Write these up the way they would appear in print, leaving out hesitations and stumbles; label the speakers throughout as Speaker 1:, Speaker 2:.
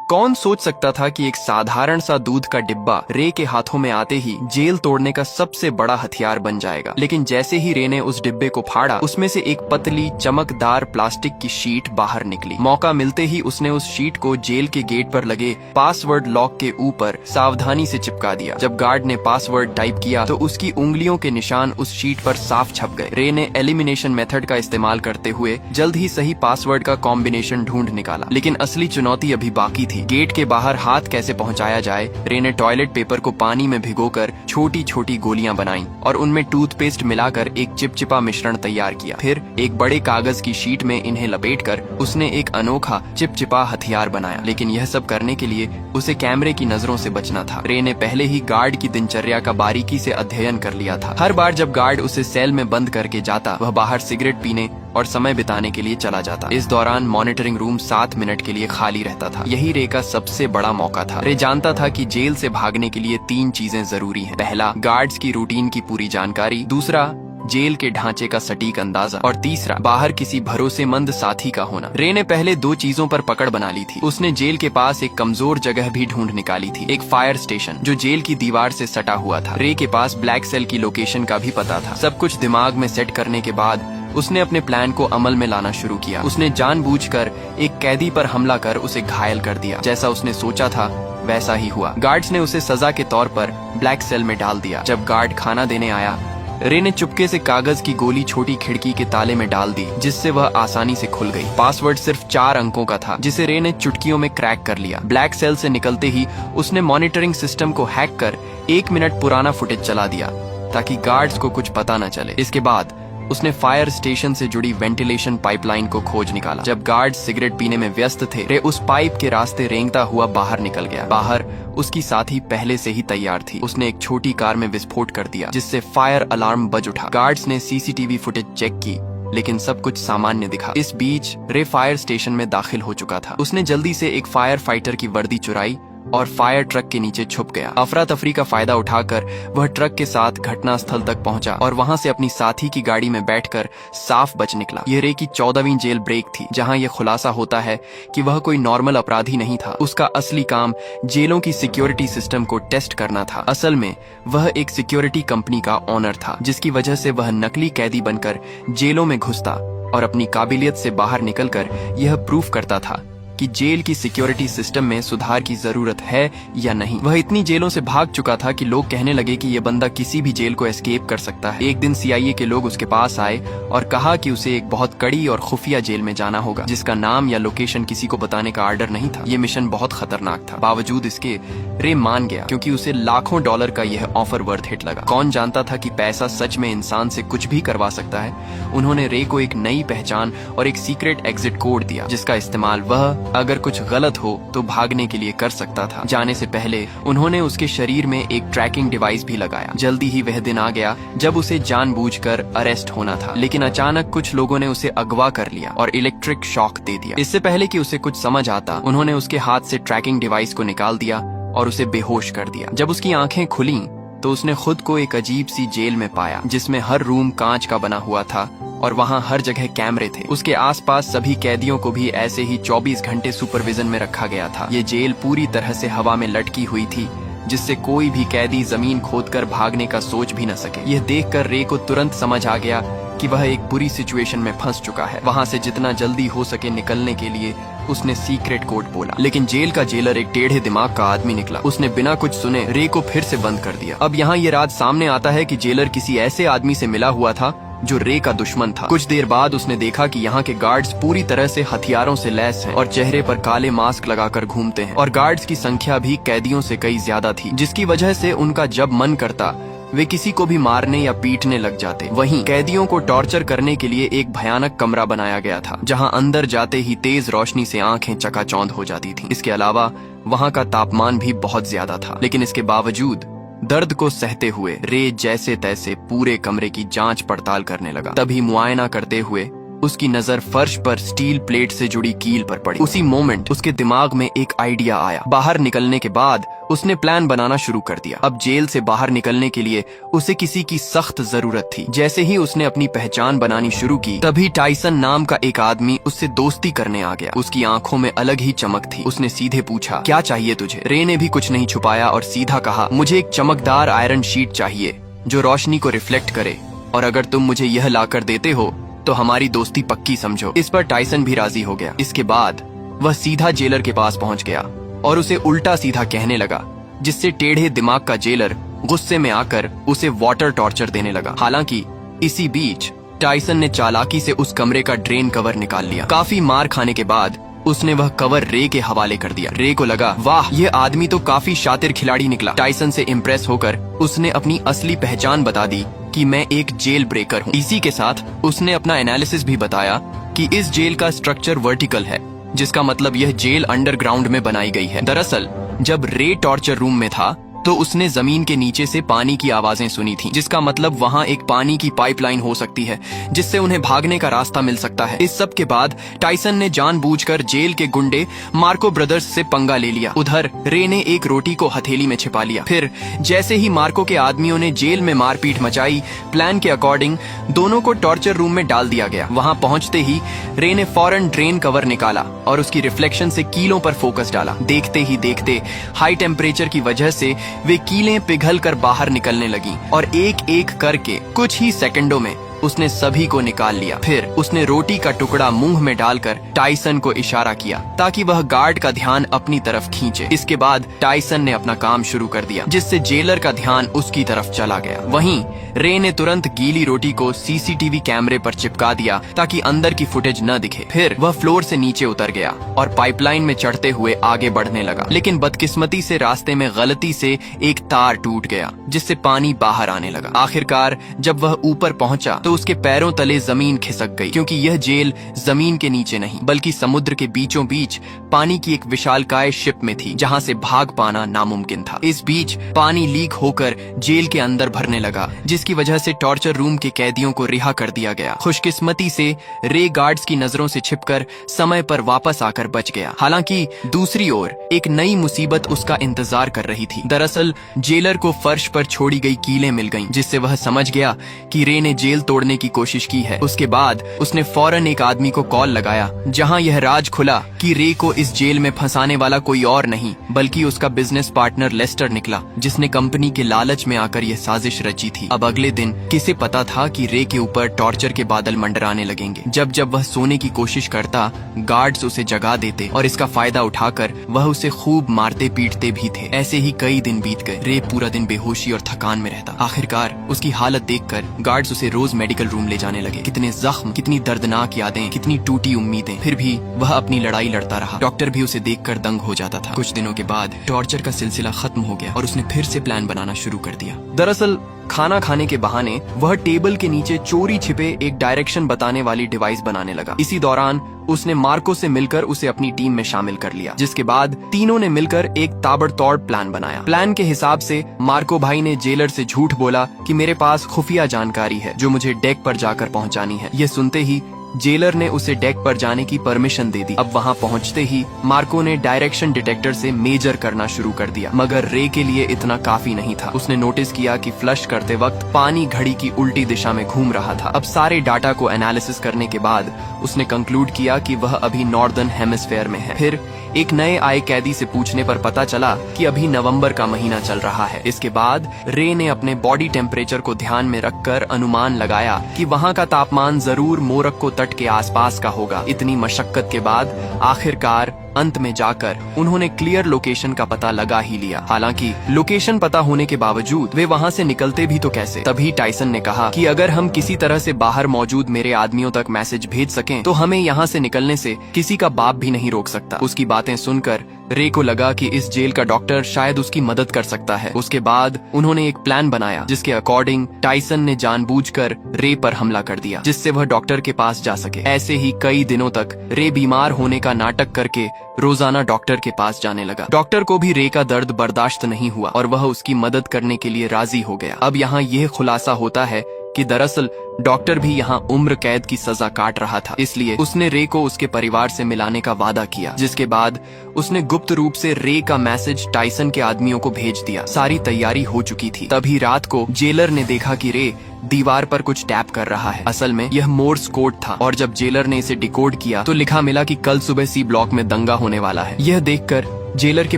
Speaker 1: कौन सोच सकता था कि एक साधारण सा दूध का डिब्बा रे के हाथों में आते ही जेल तोड़ने का सबसे बड़ा हथियार बन जाएगा। लेकिन जैसे ही रे ने उस डिब्बे को फाड़ा, उसमें से एक पतली चमकदार प्लास्टिक की शीट बाहर निकली। मौका मिलते ही उसने उस शीट को जेल के गेट पर लगे पासवर्ड लॉक के ऊपर सावधानी से चिपका दिया। जब गार्ड ने पासवर्ड टाइप किया तो उसकी उंगलियों के निशान उस शीट पर साफ छप गए। रे ने एलिमिनेशन मेथड का इस्तेमाल करते हुए जल्द ही सही पासवर्ड का कॉम्बिनेशन ढूंढ निकाला। लेकिन असली चुनौती अभी बाकी थी। गेट के बाहर हाथ कैसे पहुंचाया जाए। रे ने टॉयलेट पेपर को पानी में भिगोकर छोटी छोटी गोलियां बनाई और उनमें टूथपेस्ट मिलाकर एक चिपचिपा मिश्रण तैयार किया। फिर एक बड़े कागज की शीट में इन्हें लपेटकर उसने एक अनोखा चिपचिपा हथियार बनाया। लेकिन यह सब करने के लिए उसे कैमरे की नजरों से बचना था। रे ने पहले ही गार्ड की दिनचर्या का बारीकी से अध्ययन कर लिया था। हर बार जब गार्ड उसे सेल में बंद करके जाता, वह बाहर सिगरेट पीने और समय बिताने के लिए चला जाता। इस दौरान मॉनिटरिंग रूम 7 मिनट के लिए खाली रहता था। यही रे का सबसे बड़ा मौका था। रे जानता था कि जेल से भागने के लिए 3 चीजें जरूरी हैं। पहला, गार्ड्स की रूटीन की पूरी जानकारी। दूसरा, जेल के ढांचे का सटीक अंदाजा। और तीसरा, बाहर किसी भरोसेमंद साथी का होना। रे ने पहले 2 चीजों पर पकड़ बना ली थी। उसने जेल के पास एक कमजोर जगह भी ढूंढ निकाली थी, एक फायर स्टेशन जो जेल की दीवार से सटा हुआ था। रे के पास ब्लैक सेल की लोकेशन का भी पता था। सब कुछ दिमाग में सेट करने के बाद उसने अपने प्लान को अमल में लाना शुरू किया। उसने जानबूझकर एक कैदी पर हमला कर उसे घायल कर दिया। जैसा उसने सोचा था वैसा ही हुआ। गार्ड्स ने उसे सजा के तौर पर ब्लैक सेल में डाल दिया। जब गार्ड खाना देने आया, रे ने चुपके से कागज की गोली छोटी खिड़की के ताले में डाल दी, जिससे वह आसानी से खुल गई। पासवर्ड सिर्फ 4 अंकों का था, जिसे रे ने चुटकियों में क्रैक कर लिया। ब्लैक सेल से निकलते ही उसने मॉनिटरिंग सिस्टम को हैक कर 1 मिनट पुराना फुटेज चला दिया ताकि गार्ड्स को कुछ पता न चले। इसके बाद उसने फायर स्टेशन से जुड़ी वेंटिलेशन पाइपलाइन को खोज निकाला। जब गार्ड्स सिगरेट पीने में व्यस्त थे, रे उस पाइप के रास्ते रेंगता हुआ बाहर निकल गया। बाहर उसकी साथी पहले से ही तैयार थी। उसने एक छोटी कार में विस्फोट कर दिया, जिससे फायर अलार्म बज उठा। गार्ड्स ने सीसीटीवी फुटेज चेक की, लेकिन सब कुछ सामान्य दिखा। इस बीच रे फायर स्टेशन में दाखिल हो चुका था। उसने जल्दी से एक फायर फाइटर की वर्दी चुराई और फायर ट्रक के नीचे छुप गया। अफरा तफरी का फायदा उठाकर वह ट्रक के साथ घटनास्थल तक पहुंचा और वहां से अपनी साथी की गाड़ी में बैठकर साफ बच निकला। यह रे की 14वीं जेल ब्रेक थी, जहां यह खुलासा होता है कि वह कोई नॉर्मल अपराधी नहीं था। उसका असली काम जेलों की सिक्योरिटी सिस्टम को टेस्ट करना था। असल में वह एक सिक्योरिटी कंपनी का ओनर था, जिसकी वजह से वह नकली कैदी बनकर जेलों में घुसता और अपनी काबिलियत से बाहर निकलकर यह प्रूफ करता था कि जेल की सिक्योरिटी सिस्टम में सुधार की जरूरत है या नहीं। वह इतनी जेलों से भाग चुका था कि लोग कहने लगे कि यह बंदा किसी भी जेल को एस्केप कर सकता है। एक दिन सीआईए के लोग उसके पास आए और कहा कि उसे एक बहुत कड़ी और खुफिया जेल में जाना होगा, जिसका नाम या लोकेशन किसी को बताने का आर्डर नहीं था। ये मिशन बहुत खतरनाक था। बावजूद इसके रे मान गया, क्योंकि उसे लाखों डॉलर का यह ऑफर वर्थ हिट लगा। कौन जानता था कि पैसा सच में इंसान से कुछ भी करवा सकता है। उन्होंने रे को एक नई पहचान और एक सीक्रेट एग्जिट कोड दिया, जिसका इस्तेमाल वह अगर कुछ गलत हो तो भागने के लिए कर सकता था। जाने से पहले उन्होंने उसके शरीर में एक ट्रैकिंग डिवाइस भी लगाया। जल्दी ही वह दिन आ गया जब उसे जानबूझकर अरेस्ट होना था, लेकिन अचानक कुछ लोगों ने उसे अगवा कर लिया और इलेक्ट्रिक शॉक दे दिया। इससे पहले कि उसे कुछ समझ आता, उन्होंने उसके हाथ से ट्रैकिंग डिवाइस को निकाल दिया और उसे बेहोश कर दिया। जब उसकी आंखें खुली तो उसने खुद को एक अजीब सी जेल में पाया, जिसमें हर रूम कांच का बना हुआ था और वहाँ हर जगह कैमरे थे। उसके आसपास सभी कैदियों को भी ऐसे ही 24 घंटे सुपरविजन में रखा गया था। ये जेल पूरी तरह से हवा में लटकी हुई थी, जिससे कोई भी कैदी जमीन खोदकर भागने का सोच भी न सके। यह देखकर रे को तुरंत समझ आ गया कि वह एक बुरी सिचुएशन में फंस चुका है। वहाँ से जितना जल्दी हो सके निकलने के लिए उसने सीक्रेट कोड बोला, लेकिन जेल का जेलर एक टेढ़े दिमाग का आदमी निकला। उसने बिना कुछ सुने रे को फिर से बंद कर दिया। अब यहाँ ये राज सामने आता है कि जेलर किसी ऐसे आदमी से मिला हुआ था जो रे का दुश्मन था। कुछ देर बाद उसने देखा कि यहाँ के गार्ड्स पूरी तरह से हथियारों से लैस हैं और चेहरे पर काले मास्क लगाकर घूमते हैं, और गार्ड्स की संख्या भी कैदियों से कई ज्यादा थी, जिसकी वजह से उनका जब मन करता वे किसी को भी मारने या पीटने लग जाते। वहीं कैदियों को टॉर्चर करने के लिए एक भयानक कमरा बनाया गया था, जहां अंदर जाते ही तेज रोशनी से आंखें चकाचौंध हो जाती थीं। इसके अलावा वहां का तापमान भी बहुत ज्यादा था। लेकिन इसके बावजूद दर्द को सहते हुए रे जैसे तैसे पूरे कमरे की जांच पड़ताल करने लगा। तभी मुआयना करते हुए उसकी नजर फर्श पर स्टील प्लेट से जुड़ी कील पर पड़ी। उसी मोमेंट उसके दिमाग में एक आइडिया आया। बाहर निकलने के बाद उसने प्लान बनाना शुरू कर दिया। अब जेल से बाहर निकलने के लिए उसे किसी की सख्त जरूरत थी। जैसे ही उसने अपनी पहचान बनानी शुरू की, तभी टाइसन नाम का एक आदमी उससे दोस्ती करने आ गया। उसकी आंखों में अलग ही चमक थी। उसने सीधे पूछा, क्या चाहिए तुझे? रे ने भी कुछ नहीं छुपाया और सीधा कहा, मुझे एक चमकदार आयरन शीट चाहिए जो रोशनी को रिफ्लेक्ट करे, और अगर तुम मुझे यह लाकर देते हो तो हमारी दोस्ती पक्की समझो। इस पर टाइसन भी राजी हो गया। इसके बाद वह सीधा जेलर के पास पहुंच गया और उसे उल्टा सीधा कहने लगा, जिससे टेढ़े दिमाग का जेलर गुस्से में आकर उसे वाटर टॉर्चर देने लगा। हालांकि इसी बीच टाइसन ने चालाकी से उस कमरे का ड्रेन कवर निकाल लिया। काफी मार खाने के बाद उसने वह कवर रे के हवाले कर दिया। रे को लगा, वाह, यह आदमी तो काफी शातिर खिलाड़ी निकला। टाइसन से इम्प्रेस होकर उसने अपनी असली पहचान बता दी कि मैं एक जेल ब्रेकर हूँ। इसी के साथ उसने अपना एनालिसिस भी बताया कि इस जेल का स्ट्रक्चर वर्टिकल है, जिसका मतलब यह जेल अंडरग्राउंड में बनाई गई है। दरअसल जब रे टॉर्चर रूम में था तो उसने जमीन के नीचे से पानी की आवाजें सुनी थी, जिसका मतलब वहाँ एक पानी की पाइपलाइन हो सकती है जिससे उन्हें भागने का रास्ता मिल सकता है। इस सब के बाद टाइसन ने जानबूझकर जेल के गुंडे मार्को ब्रदर्स से पंगा ले लिया। उधर रे ने एक रोटी को हथेली में छिपा लिया। फिर जैसे ही मार्को के आदमियों ने जेल में मारपीट मचाई, प्लान के अकॉर्डिंग दोनों को टॉर्चर रूम में डाल दिया गया। वहाँ पहुँचते ही रे ने फौरन ड्रेन कवर निकाला और उसकी रिफ्लेक्शन से कीलों पर फोकस डाला। देखते ही देखते हाई टेम्परेचर की वजह से वे कीलें पिघल कर बाहर निकलने लगीं और एक एक करके कुछ ही सेकंडों में उसने सभी को निकाल लिया। फिर उसने रोटी का टुकड़ा मुंह में डालकर टाइसन को इशारा किया ताकि वह गार्ड का ध्यान अपनी तरफ खींचे। इसके बाद टाइसन ने अपना काम शुरू कर दिया, जिससे जेलर का ध्यान उसकी तरफ चला गया। वहीं रे ने तुरंत गीली रोटी को सीसीटीवी कैमरे पर चिपका दिया ताकि अंदर की फुटेज न दिखे। फिर वह फ्लोर से नीचे उतर गया और पाइपलाइन में चढ़ते हुए आगे बढ़ने लगा, लेकिन बदकिस्मती से रास्ते में गलती से एक तार टूट गया, जिससे पानी बाहर आने लगा। आखिरकार जब वह ऊपर पहुंचा तो उसके पैरों तले जमीन खिसक गई, क्योंकि यह जेल जमीन के नीचे नहीं बल्कि समुद्र के बीचों बीच पानी की एक विशालकाय शिप में थी, जहां से भाग पाना नामुमकिन था। इस बीच पानी लीक होकर जेल के अंदर भरने लगा, जिसकी वजह से टॉर्चर रूम के कैदियों को रिहा कर दिया गया। खुशकिस्मती से रे गार्ड्स की नजरों से छिपकर समय पर वापस आकर बच गया। हालांकि दूसरी ओर एक नई मुसीबत उसका इंतजार कर रही थी। दरअसल जेलर को फर्श पर छोड़ी गई कीलें मिल गईं, जिससे वह समझ गया कि रे ने जेल तोड़ने की कोशिश की है। उसके बाद उसने फौरन एक आदमी को कॉल लगाया, जहां यह राज खुला कि रे को इस जेल में फंसाने वाला कोई और नहीं बल्कि उसका बिजनेस पार्टनर लेस्टर निकला, जिसने कंपनी के लालच में आकर यह साजिश रची थी। अब अगले दिन किसे पता था कि रे के ऊपर टॉर्चर के बादल मंडराने लगेंगे। जब जब वह सोने की कोशिश करता, गार्ड्स उसे जगा देते और इसका फायदा उठाकर वह उसे खूब मारते पीटते भी थे। ऐसे ही कई दिन बीत गए। रे पूरा दिन बेहोशी और थकान में रहता। आखिरकार उसकी हालत देखकर गार्ड्स उसे रोज मेडिकल रूम ले जाने लगे। कितने जख्म, कितनी दर्दनाक यादें, कितनी टूटी उम्मीदें, फिर भी वह अपनी लड़ाई लड़ता रहा। डॉक्टर भी उसे देखकर दंग हो जाता था। कुछ दिनों के बाद टॉर्चर का सिलसिला खत्म हो गया और उसने फिर से प्लान बनाना शुरू कर दिया। दरअसल खाना खाने के बहाने वह टेबल के नीचे चोरी छिपे एक डायरेक्शन बताने वाली डिवाइस बनाने लगा। इसी दौरान उसने मार्को से मिलकर उसे अपनी टीम में शामिल कर लिया, जिसके बाद तीनों ने मिलकर एक ताबड़तोड़ प्लान बनाया। प्लान के हिसाब से मार्को भाई ने जेलर से झूठ बोला कि मेरे पास खुफिया जानकारी है जो मुझे डेक पर जाकर पहुंचानी है। यह सुनते ही जेलर ने उसे डेक पर जाने की परमिशन दे दी। अब वहां पहुंचते ही मार्को ने डायरेक्शन डिटेक्टर से मेजर करना शुरू कर दिया, मगर रे के लिए इतना काफी नहीं था। उसने नोटिस किया कि फ्लश करते वक्त पानी घड़ी की उल्टी दिशा में घूम रहा था। अब सारे डाटा को एनालिसिस करने के बाद उसने कंक्लूड किया कि वह अभी नॉर्दर्न हेमिस्फेयर में है। फिर एक नए आए कैदी से पूछने पर पता चला कि अभी नवंबर का महीना चल रहा है। इसके बाद रे ने अपने बॉडी टेम्परेचर को ध्यान में रखकर अनुमान लगाया कि वहाँ का तापमान जरूर मोरक्को तट के आसपास का होगा। इतनी मशक्कत के बाद आखिरकार अंत में जाकर उन्होंने क्लियर लोकेशन का पता लगा ही लिया। हालांकि लोकेशन पता होने के बावजूद वे वहां से निकलते भी तो कैसे। तभी टाइसन ने कहा कि अगर हम किसी तरह से बाहर मौजूद मेरे आदमियों तक मैसेज भेज सकें तो हमें यहाँ से निकलने से किसी का बाप भी नहीं रोक सकता। उसकी बातें सुनकर रे को लगा कि इस जेल का डॉक्टर शायद उसकी मदद कर सकता है। उसके बाद उन्होंने एक प्लान बनाया, जिसके अकॉर्डिंग टाइसन ने जानबूझकर रे पर हमला कर दिया, जिससे वह डॉक्टर के पास जा सके। ऐसे ही कई दिनों तक रे बीमार होने का नाटक करके रोजाना डॉक्टर के पास जाने लगा। डॉक्टर को भी रे का दर्द बर्दाश्त नहीं हुआ और वह उसकी मदद करने के लिए राजी हो गया। अब यहाँ यह खुलासा होता है कि दरअसल डॉक्टर भी यहाँ उम्र कैद की सजा काट रहा था, इसलिए उसने रे को उसके परिवार से मिलाने का वादा किया। जिसके बाद उसने गुप्त रूप से रे का मैसेज टाइसन के आदमियों को भेज दिया। सारी तैयारी हो चुकी थी। तभी रात को जेलर ने देखा कि रे दीवार पर कुछ टैप कर रहा है। असल में यह मोर्स कोड था, और जब जेलर ने इसे डिकोड किया तो लिखा मिला कि कल सुबह सी ब्लॉक में दंगा होने वाला है। यह देखकर जेलर के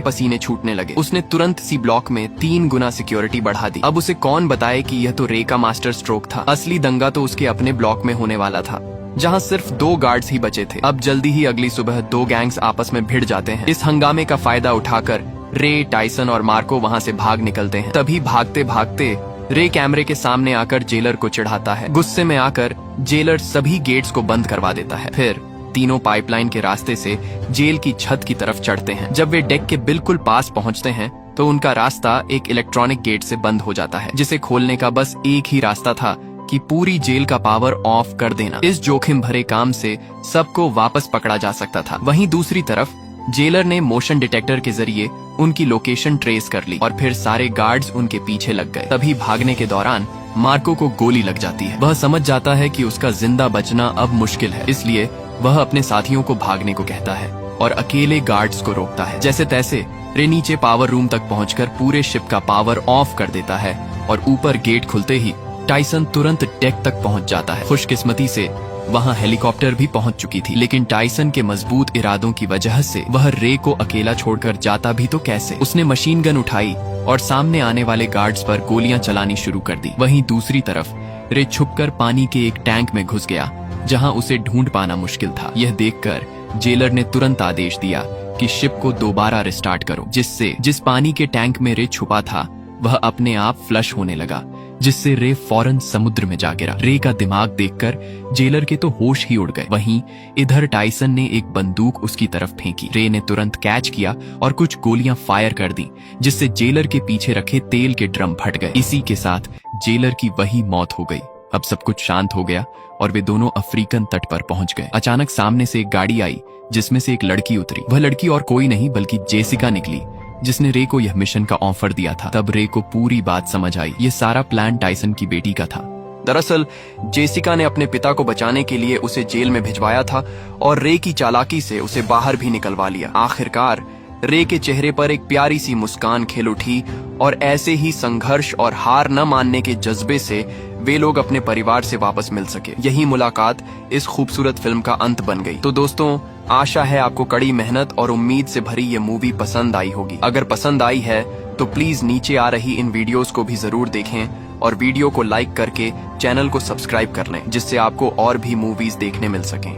Speaker 1: पसीने छूटने लगे। उसने तुरंत सी ब्लॉक में 3 गुना सिक्योरिटी बढ़ा दी। अब उसे कौन बताए कि यह तो रे का मास्टर स्ट्रोक था। असली दंगा तो उसके अपने ब्लॉक में होने वाला था, जहां सिर्फ 2 गार्ड्स ही बचे थे। अब जल्दी ही अगली सुबह 2 गैंग्स आपस में भिड़ जाते हैं। इस हंगामे का फायदा उठाकर रे, टाइसन और मार्को वहां से भाग निकलते हैं। तभी भागते भागते रे कैमरे के सामने आकर जेलर को चिढ़ाता है। गुस्से में आकर जेलर सभी गेट्स को बंद करवा देता है। फिर तीनों पाइपलाइन के रास्ते से जेल की छत की तरफ चढ़ते हैं। जब वे डेक के बिल्कुल पास पहुंचते हैं तो उनका रास्ता एक इलेक्ट्रॉनिक गेट से बंद हो जाता है, जिसे खोलने का बस एक ही रास्ता था कि पूरी जेल का पावर ऑफ कर देना। इस जोखिम भरे काम से सबको वापस पकड़ा जा सकता था। वहीं दूसरी तरफ जेलर ने मोशन डिटेक्टर के जरिए उनकी लोकेशन ट्रेस कर ली और फिर सारे गार्ड्स उनके पीछे लग गए। तभी भागने के दौरान मार्को को गोली लग जाती है। वह समझ जाता है कि उसका जिंदा बचना अब मुश्किल है, इसलिए वह अपने साथियों को भागने को कहता है और अकेले गार्ड्स को रोकता है। जैसे तैसे रे नीचे पावर रूम तक पहुंचकर पूरे शिप का पावर ऑफ कर देता है और ऊपर गेट खुलते ही टाइसन तुरंत डेक तक पहुंच जाता है। खुशकिस्मती से वहां हेलीकॉप्टर भी पहुंच चुकी थी, लेकिन टाइसन के मजबूत इरादों की वजह से वह रे को अकेला छोड़कर जाता भी तो कैसे। उसने मशीन गन उठाई और सामने आने वाले गार्ड्स पर गोलियां चलानी शुरू कर दी। वहीं दूसरी तरफ रे छुपकर पानी के एक टैंक में घुस गया, जहां उसे ढूंढ पाना मुश्किल था। यह देखकर जेलर ने तुरंत आदेश दिया कि शिप को दोबारा रिस्टार्ट करो, जिससे जिस पानी के टैंक में रे छुपा था वह अपने आप फ्लश होने लगा, जिससे रे फौरन समुद्र में जा गिरा। रे का दिमाग देखकर जेलर के तो होश ही उड़ गए। वहीं इधर टाइसन ने एक बंदूक उसकी तरफ फेंकी। रे ने तुरंत कैच किया और कुछ गोलियां फायर कर दी, जिससे जेलर के पीछे रखे तेल के ड्रम फट गए। इसी के साथ जेलर की वही मौत हो गई। अब सब कुछ शांत हो गया और वे दोनों अफ्रीकन तट पर पहुंच गए। अचानक सामने से एक गाड़ी आई, जिसमें से एक लड़की उतरी। वह लड़की और कोई नहीं बल्कि जेसिका निकली, जिसने रे को यह मिशन का ऑफर दिया था। तब रे को पूरी बात समझ आई। ये सारा प्लान टाइसन की बेटी का था। दरअसल जेसिका ने अपने पिता को बचाने के लिए उसे जेल में भिजवाया था और रे की चालाकी से उसे बाहर भी निकलवा लिया। आखिरकार रे के चेहरे पर एक प्यारी सी मुस्कान खिल उठी और ऐसे ही संघर्ष और हार न मानने के जज्बे से वे लोग अपने परिवार से वापस मिल सके। यही मुलाकात इस खूबसूरत फिल्म का अंत बन गई। तो दोस्तों, आशा है आपको कड़ी मेहनत और उम्मीद से भरी ये मूवी पसंद आई होगी। अगर पसंद आई है तो प्लीज नीचे आ रही इन वीडियोस को भी जरूर देखें और वीडियो को लाइक करके चैनल को सब्सक्राइब कर लें, जिससे आपको और भी मूवीज देखने मिल सकें।